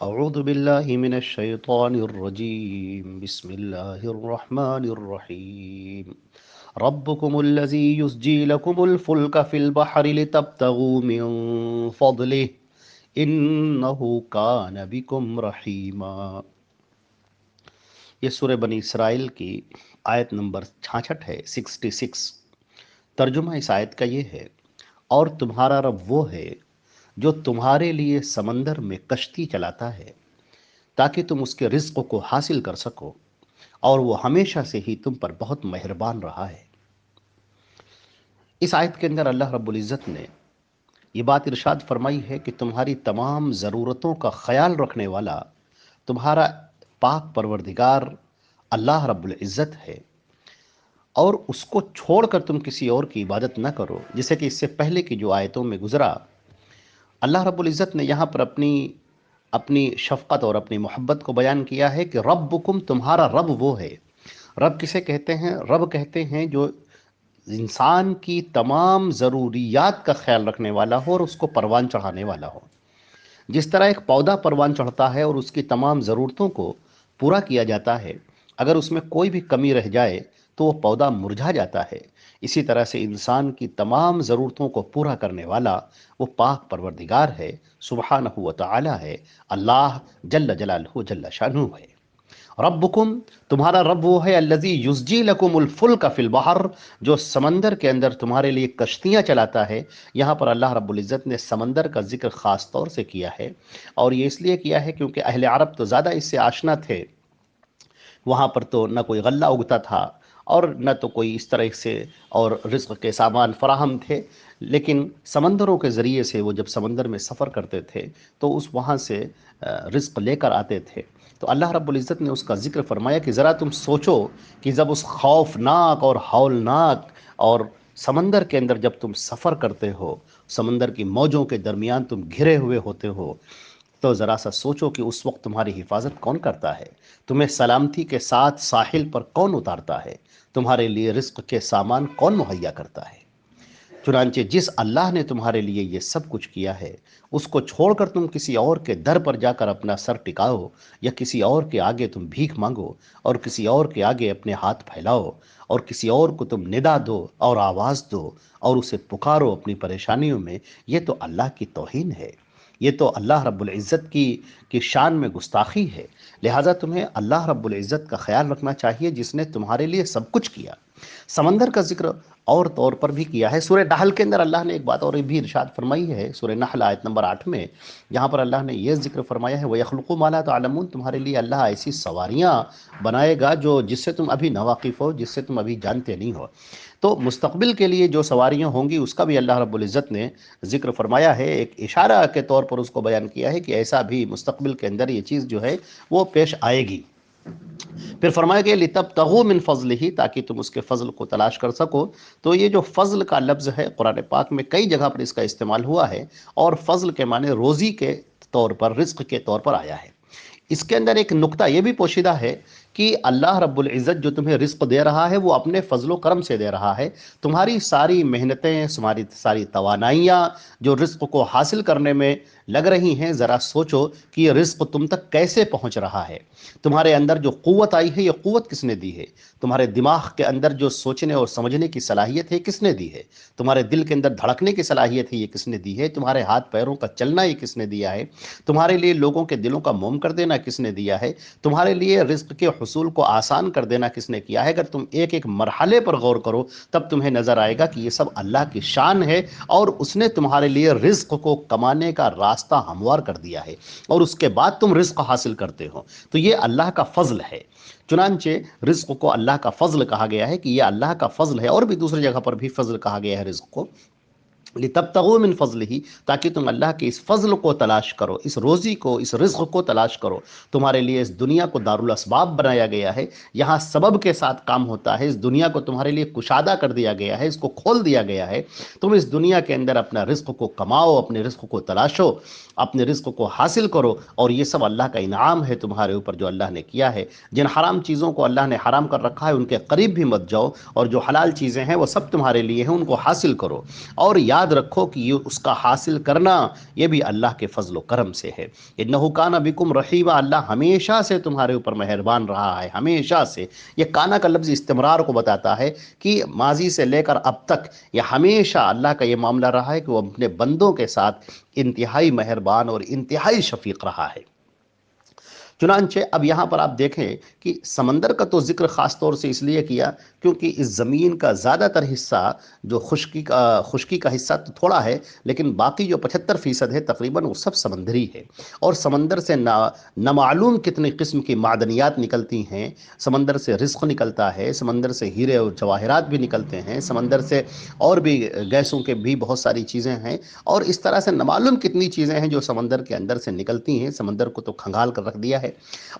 اعوذ باللہ من الشیطان الرجیم بسم اللہ الرحمن الرحیم ربکم الذی یسجی لکم الفلک فی البحر لتبتغوا من فضلہ انہ کان بکم رحیما۔ یہ سورہ بنی اسرائیل کی آیت نمبر 66 ہے، 66۔ ترجمہ اس آیت کا یہ ہے، اور تمہارا رب وہ ہے جو تمہارے لیے سمندر میں کشتی چلاتا ہے تاکہ تم اس کے رزق کو حاصل کر سکو، اور وہ ہمیشہ سے ہی تم پر بہت مہربان رہا ہے۔ اس آیت کے اندر اللہ رب العزت نے یہ بات ارشاد فرمائی ہے کہ تمہاری تمام ضرورتوں کا خیال رکھنے والا تمہارا پاک پروردگار اللہ رب العزت ہے، اور اس کو چھوڑ کر تم کسی اور کی عبادت نہ کرو۔ جیسے کہ اس سے پہلے کی جو آیتوں میں گزرا، اللہ رب العزت نے یہاں پر اپنی شفقت اور اپنی محبت کو بیان کیا ہے کہ ربکم، تمہارا رب وہ ہے۔ رب کسے کہتے ہیں؟ رب کہتے ہیں جو انسان کی تمام ضروریات کا خیال رکھنے والا ہو اور اس کو پروان چڑھانے والا ہو۔ جس طرح ایک پودا پروان چڑھتا ہے اور اس کی تمام ضرورتوں کو پورا کیا جاتا ہے، اگر اس میں کوئی بھی کمی رہ جائے تو وہ پودا مرجھا جاتا ہے، اسی طرح سے انسان کی تمام ضرورتوں کو پورا کرنے والا وہ پاک پروردگار ہے، سبحانہ و تعالی ہے، اللہ جل جلالہ جل شانہ ہے۔ ربکم، تمہارا رب وہ ہے الذی یسجی لکم الفلک فی البحر، جو سمندر کے اندر تمہارے لیے کشتیاں چلاتا ہے۔ یہاں پر اللہ رب العزت نے سمندر کا ذکر خاص طور سے کیا ہے، اور یہ اس لیے کیا ہے کیونکہ اہل عرب تو زیادہ اس سے آشنا تھے۔ وہاں پر تو نہ کوئی غلہ اگتا تھا اور نہ تو کوئی اس طرح سے اور رزق کے سامان فراہم تھے، لیکن سمندروں کے ذریعے سے وہ جب سمندر میں سفر کرتے تھے تو اس وہاں سے رزق لے کر آتے تھے۔ تو اللہ رب العزت نے اس کا ذکر فرمایا کہ ذرا تم سوچو کہ جب اس خوفناک اور ہولناک اور سمندر کے اندر جب تم سفر کرتے ہو، سمندر کی موجوں کے درمیان تم گھرے ہوئے ہوتے ہو، تو ذرا سا سوچو کہ اس وقت تمہاری حفاظت کون کرتا ہے، تمہیں سلامتی کے ساتھ ساحل پر کون اتارتا ہے، تمہارے لیے رزق کے سامان کون مہیا کرتا ہے۔ چنانچہ جس اللہ نے تمہارے لیے یہ سب کچھ کیا ہے، اس کو چھوڑ کر تم کسی اور کے در پر جا کر اپنا سر ٹکاؤ، یا کسی اور کے آگے تم بھیک مانگو، اور کسی اور کے آگے اپنے ہاتھ پھیلاؤ، اور کسی اور کو تم ندا دو اور آواز دو اور اسے پکارو اپنی پریشانیوں میں، یہ تو اللہ کی توہین ہے، یہ تو اللہ رب العزت کی شان میں گستاخی ہے۔ لہٰذا تمہیں اللہ رب العزت کا خیال رکھنا چاہیے جس نے تمہارے لیے سب کچھ کیا۔ سمندر کا ذکر اور طور پر بھی کیا ہے۔ سورہ نحل کے اندر اللہ نے ایک بات اور بھی ارشاد فرمائی ہے، سورہ نحل آیت نمبر 8 میں، جہاں پر اللہ نے یہ ذکر فرمایا ہے وَيَخْلُقُ مَا لَا تَعْلَمُونَ، تمہارے لیے اللہ ایسی سواریاں بنائے گا جس سے تم ابھی ناواقف ہو، جس سے تم ابھی جانتے نہیں ہو۔ تو مستقبل کے لیے جو سواریاں ہوں گی اس کا بھی اللہ رب العزت نے ذکر فرمایا ہے، ایک اشارہ کے طور پر اس کو بیان کیا ہے کہ ایسا بھی مستقبل کے اندر یہ چیز جو ہے وہ پیش آئے گی۔ پھر فرمایا گیا لِتَبْتَغُوا مِنْ فَضْلِهِ، تاکہ تم اس کے فضل کو تلاش کر سکو۔ تو یہ جو فضل کا لفظ ہے قرآن پاک میں کئی جگہ پر اس کا استعمال ہوا ہے، اور فضل کے معنی روزی کے طور پر، رزق کے طور پر آیا ہے۔ اس کے اندر ایک نقطہ یہ بھی پوشیدہ ہے کہ اللہ رب العزت جو تمہیں رزق دے رہا ہے وہ اپنے فضل و کرم سے دے رہا ہے۔ تمہاری ساری محنتیں، تمہاری ساری توانائیاں جو رزق کو حاصل کرنے میں لگ رہی ہیں، ذرا سوچو کہ یہ رزق تم تک کیسے پہنچ رہا ہے۔ تمہارے اندر جو قوت آئی ہے، یہ قوت کس نے دی ہے؟ تمہارے دماغ کے اندر جو سوچنے اور سمجھنے کی صلاحیت ہے، کس نے دی ہے؟ تمہارے دل کے اندر دھڑکنے کی صلاحیت ہے، یہ کس نے دی ہے؟ تمہارے ہاتھ پیروں کا چلنا یہ کس نے دیا ہے؟ تمہارے لیے لوگوں کے دلوں کا موم کر دینا کس نے دیا ہے؟ تمہارے لیے رزق کے حصول کو آسان کر دینا کس نے کیا ہے؟ اگر تم ایک ایک مرحلے پر غور کرو تب تمہیں نظر آئے گا کہ یہ سب اللہ کی شان ہے، اور اس نے تمہارے لیے رزق کو کمانے کا راستہ ہموار کر دیا ہے، اور اس کے بعد تم رزق حاصل کرتے ہو۔ تو یہ اللہ کا فضل ہے۔ چنانچہ رزق کو اللہ کا فضل کہا گیا ہے کہ یہ اللہ کا فضل ہے، اور بھی دوسری جگہ پر بھی فضل کہا گیا ہے رزق کو، لِتَبْتَغُوا مِنْ فَضْلِهِ، تاکہ تم اللہ کے اس فضل کو تلاش کرو، اس روزی کو، اس رزق کو تلاش کرو۔ تمہارے لیے اس دنیا کو دارالاسباب بنایا گیا ہے، یہاں سبب کے ساتھ کام ہوتا ہے۔ اس دنیا کو تمہارے لیے کشادہ کر دیا گیا ہے، اس کو کھول دیا گیا ہے۔ تم اس دنیا کے اندر اپنا رزق کو کماؤ، اپنے رزق کو تلاشو، اپنے رزق کو حاصل کرو، اور یہ سب اللہ کا انعام ہے تمہارے اوپر جو اللہ نے کیا ہے۔ جن حرام چیزوں کو اللہ نے حرام کر رکھا ہے ان کے قریب بھی مت جاؤ، اور جو حلال چیزیں ہیں وہ سب تمہارے لیے ہیں، ان کو حاصل کرو۔ اور یاد یاد رکھو کہ یہ اس کا حاصل کرنا یہ بھی اللہ کے فضل و کرم سے ہے۔ انہ کان بکم رحیما، اللہ ہمیشہ سے تمہارے اوپر مہربان رہا ہے، ہمیشہ سے۔ یہ کانا کا لفظ استمرار کو بتاتا ہے کہ ماضی سے لے کر اب تک یہ ہمیشہ اللہ کا یہ معاملہ رہا ہے کہ وہ اپنے بندوں کے ساتھ انتہائی مہربان اور انتہائی شفیق رہا ہے۔ چنانچہ اب یہاں پر آپ دیکھیں کہ سمندر کا تو ذکر خاص طور سے اس لیے کیا کیونکہ اس زمین کا زیادہ تر حصہ جو خشکی کا حصہ تو تھوڑا ہے، لیکن باقی جو 75% ہے تقریباً وہ سب سمندری ہے، اور سمندر سے نامعلوم کتنی قسم کی معدنیات نکلتی ہیں، سمندر سے رزق نکلتا ہے، سمندر سے ہیرے اور جواہرات بھی نکلتے ہیں، سمندر سے اور بھی گیسوں کے بھی بہت ساری چیزیں ہیں، اور اس طرح سے نامعلوم کتنی چیزیں ہیں جو سمندر کے اندر سے نکلتی ہیں۔ سمندر کو تو کھنگال کر رکھ دیا ہے۔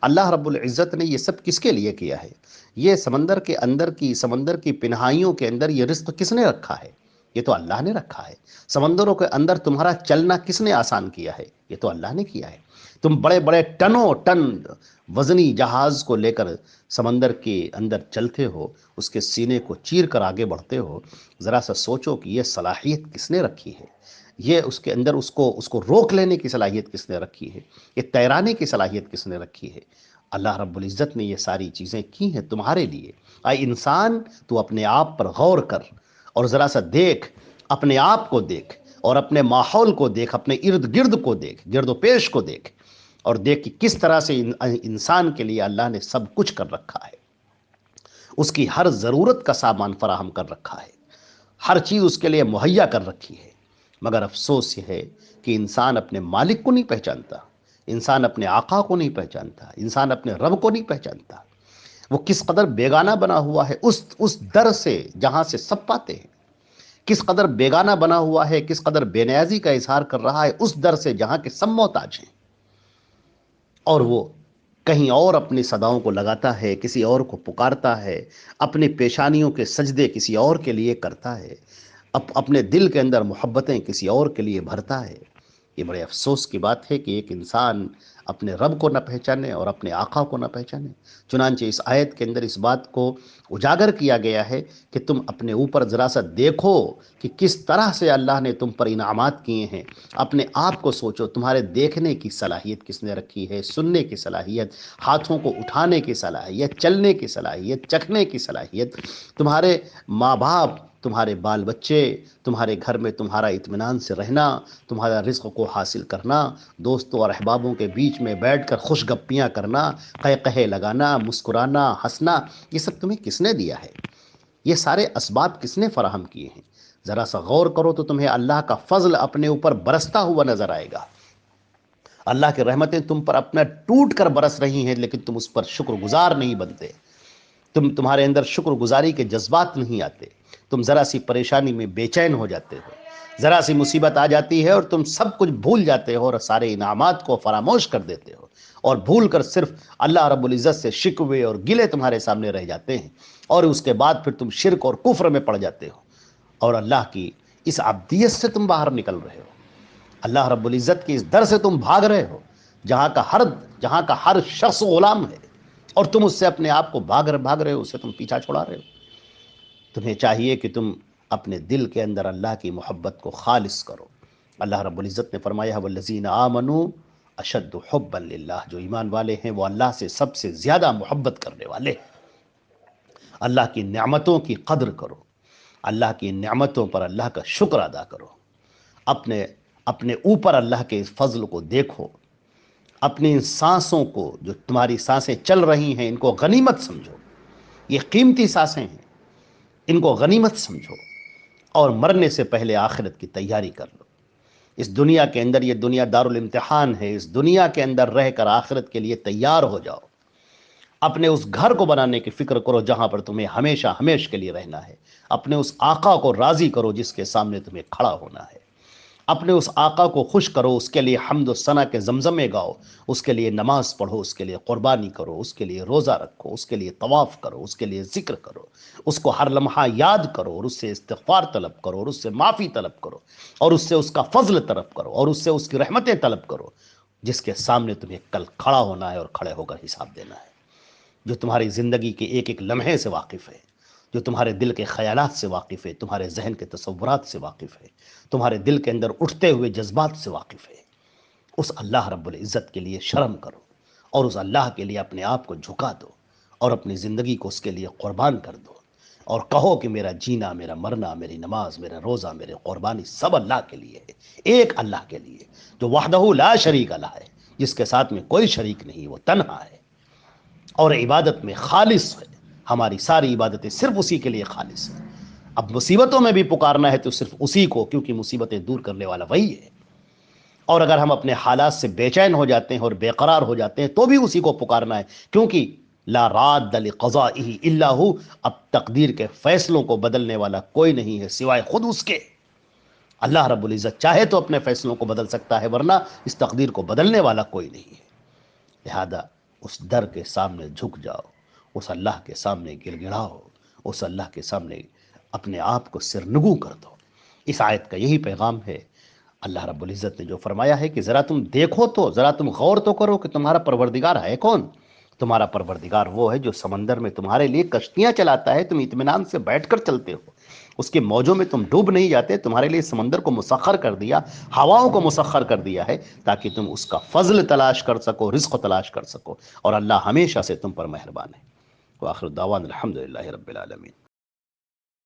اللہ رب العزت نے یہ سب کس کے لیے کیا ہے؟ یہ سمندر کے اندر کی، سمندر کی پنہائیوں کے اندر یہ رزق کس نے رکھا ہے؟ یہ تو اللہ نے رکھا ہے۔ سمندروں کے اندر تمہارا چلنا کس نے آسان کیا ہے؟ یہ تو اللہ نے کیا ہے۔ تم بڑے بڑے ٹنوں ٹن وزنی جہاز کو لے کر سمندر کے اندر چلتے ہو، اس کے سینے کو چیر کر آگے بڑھتے ہو، ذرا سا سوچو کہ یہ صلاحیت کس نے رکھی ہے؟ یہ اس کے اندر اس کو روک لینے کی صلاحیت کس نے رکھی ہے؟ یہ تیرانے کی صلاحیت کس نے رکھی ہے؟ اللہ رب العزت نے یہ ساری چیزیں کی ہیں تمہارے لیے۔ اے انسان، تو اپنے آپ پر غور کر اور ذرا سا دیکھ، اپنے آپ کو دیکھ اور اپنے ماحول کو دیکھ، اپنے ارد گرد کو دیکھ، گرد و پیش کو دیکھ، اور دیکھ کہ کس طرح سے انسان کے لیے اللہ نے سب کچھ کر رکھا ہے۔ اس کی ہر ضرورت کا سامان فراہم کر رکھا ہے، ہر چیز اس کے لیے مہیا کر رکھی ہے، مگر افسوس یہ ہے کہ انسان اپنے مالک کو نہیں پہچانتا، انسان اپنے آقا کو نہیں پہچانتا، انسان اپنے رب کو نہیں پہچانتا۔ وہ کس قدر بیگانہ بنا ہوا ہے اس در سے جہاں سے سب پاتے ہیں، کس قدر بیگانہ بنا ہوا ہے، کس قدر بے نیازی کا اظہار کر رہا ہے اس در سے جہاں کے سب محتاج ہیں، اور وہ کہیں اور اپنی صداؤں کو لگاتا ہے، کسی اور کو پکارتا ہے، اپنی پیشانیوں کے سجدے کسی اور کے لیے کرتا ہے، اپنے دل کے اندر محبتیں کسی اور کے لیے بھرتا ہے۔ یہ بڑے افسوس کی بات ہے کہ ایک انسان اپنے رب کو نہ پہچانے اور اپنے آقا کو نہ پہچانے۔ چنانچہ اس آیت کے اندر اس بات کو اجاگر کیا گیا ہے کہ تم اپنے اوپر ذرا سا دیکھو کہ کس طرح سے اللہ نے تم پر انعامات کیے ہیں۔ اپنے آپ کو سوچو، تمہارے دیکھنے کی صلاحیت کس نے رکھی ہے، سننے کی صلاحیت، ہاتھوں کو اٹھانے کی صلاحیت، چلنے کی صلاحیت، چکھنے کی صلاحیت، تمہارے ماں باپ، تمہارے بال بچے، تمہارے گھر میں تمہارا اطمینان سے رہنا، تمہارا رزق کو حاصل کرنا، دوستوں اور احبابوں کے بیچ میں بیٹھ کر خوش گپیاں کرنا، قہقہے لگانا، مسکرانا، ہنسنا، یہ سب تمہیں کس نے دیا ہے؟ یہ سارے اسباب کس نے فراہم کیے ہیں؟ ذرا سا غور کرو تو تمہیں اللہ کا فضل اپنے اوپر برستا ہوا نظر آئے گا۔ اللہ کی رحمتیں تم پر اپنا ٹوٹ کر برس رہی ہیں، لیکن تم اس پر شکر گزار نہیں بنتے، تمہارے اندر شکر گزاری کے جذبات نہیں آتے، تم ذرا سی پریشانی میں بے چین ہو جاتے ہو، ذرا سی مصیبت آ جاتی ہے اور تم سب کچھ بھول جاتے ہو اور سارے انعامات کو فراموش کر دیتے ہو، اور بھول کر صرف اللہ رب العزت سے شکوے اور گلے تمہارے سامنے رہ جاتے ہیں، اور اس کے بعد پھر تم شرک اور کفر میں پڑ جاتے ہو، اور اللہ کی اس عبدیت سے تم باہر نکل رہے ہو، اللہ رب العزت کی اس در سے تم بھاگ رہے ہو جہاں کا ہر شخص غلام ہے، اور تم اس سے اپنے آپ کو بھاگ رہے ہو، اسے تم پیچھا چھوڑا رہے ہو۔ تمہیں چاہیے کہ تم اپنے دل کے اندر اللہ کی محبت کو خالص کرو۔ اللہ رب العزت نے فرمایا والذین آمنوا اشد حبا للہ، جو ایمان والے ہیں وہ اللہ سے سب سے زیادہ محبت کرنے والے ہیں۔ اللہ کی نعمتوں کی قدر کرو، اللہ کی نعمتوں پر اللہ کا شکر ادا کرو، اپنے اوپر اللہ کے فضل کو دیکھو، اپنی ان سانسوں کو، جو تمہاری سانسیں چل رہی ہیں، ان کو غنیمت سمجھو، یہ قیمتی سانسیں ہیں، ان کو غنیمت سمجھو، اور مرنے سے پہلے آخرت کی تیاری کر لو۔ اس دنیا کے اندر، یہ دنیا دارالامتحان ہے، اس دنیا کے اندر رہ کر آخرت کے لیے تیار ہو جاؤ۔ اپنے اس گھر کو بنانے کی فکر کرو جہاں پر تمہیں ہمیشہ ہمیشہ کے لیے رہنا ہے۔ اپنے اس آقا کو راضی کرو جس کے سامنے تمہیں کھڑا ہونا ہے۔ اپنے اس آقا کو خوش کرو، اس کے لیے حمد و ثنا کے زمزمے گاؤ، اس کے لیے نماز پڑھو، اس کے لیے قربانی کرو، اس کے لیے روزہ رکھو، اس کے لیے طواف کرو، اس کے لیے ذکر کرو، اس کو ہر لمحہ یاد کرو، اور اس سے استغفار طلب کرو، اور اس سے معافی طلب کرو، اور اس سے اس کا فضل طلب کرو، اور اس سے اس کی رحمتیں طلب کرو، جس کے سامنے تمہیں کل کھڑا ہونا ہے اور کھڑے ہو کر حساب دینا ہے، جو تمہاری زندگی کے ایک ایک لمحے سے واقف ہے۔ جو تمہارے دل کے خیالات سے واقف ہے، تمہارے ذہن کے تصورات سے واقف ہے، تمہارے دل کے اندر اٹھتے ہوئے جذبات سے واقف ہے، اس اللہ رب العزت کے لیے شرم کرو اور اس اللہ کے لیے اپنے آپ کو جھکا دو اور اپنی زندگی کو اس کے لیے قربان کر دو، اور کہو کہ میرا جینا، میرا مرنا، میری نماز، میرا روزہ، میرے قربانی سب اللہ کے لیے ہے، ایک اللہ کے لیے جو وحدہ لا شریک لا ہے، جس کے ساتھ میں کوئی شریک نہیں، وہ تنہا ہے اور عبادت میں خالص ہے۔ ہماری ساری عبادتیں صرف اسی کے لیے خالص ہیں۔ اب مصیبتوں میں بھی پکارنا ہے تو صرف اسی کو، کیونکہ مصیبتیں دور کرنے والا وہی ہے، اور اگر ہم اپنے حالات سے بے چین ہو جاتے ہیں اور بے قرار ہو جاتے ہیں تو بھی اسی کو پکارنا ہے، کیونکہ لا راد لقضائہ الا ہو، اب تقدیر کے فیصلوں کو بدلنے والا کوئی نہیں ہے سوائے خود اس کے۔ اللہ رب العزت چاہے تو اپنے فیصلوں کو بدل سکتا ہے، ورنہ اس تقدیر کو بدلنے والا کوئی نہیں ہے۔ لہذا اس در کے سامنے جھک جاؤ، اس اللہ کے سامنے گر گڑاؤ، اس اللہ کے سامنے اپنے آپ کو سرنگو کر دو۔ اس آیت کا یہی پیغام ہے۔ اللہ رب العزت نے جو فرمایا ہے کہ ذرا تم دیکھو تو، ذرا تم غور تو کرو کہ تمہارا پروردگار ہے کون۔ تمہارا پروردگار وہ ہے جو سمندر میں تمہارے لیے کشتیاں چلاتا ہے، تم اطمینان سے بیٹھ کر چلتے ہو، اس کے موجوں میں تم ڈوب نہیں جاتے، تمہارے لیے سمندر کو مسخر کر دیا، ہواؤں کو مسخر کر دیا ہے تاکہ تم اس کا فضل تلاش کر سکو، رزق تلاش کر سکو، اور اللہ ہمیشہ سے تم پر مہربان ہے۔ وآخر دعوان الحمدللہ رب العالمین۔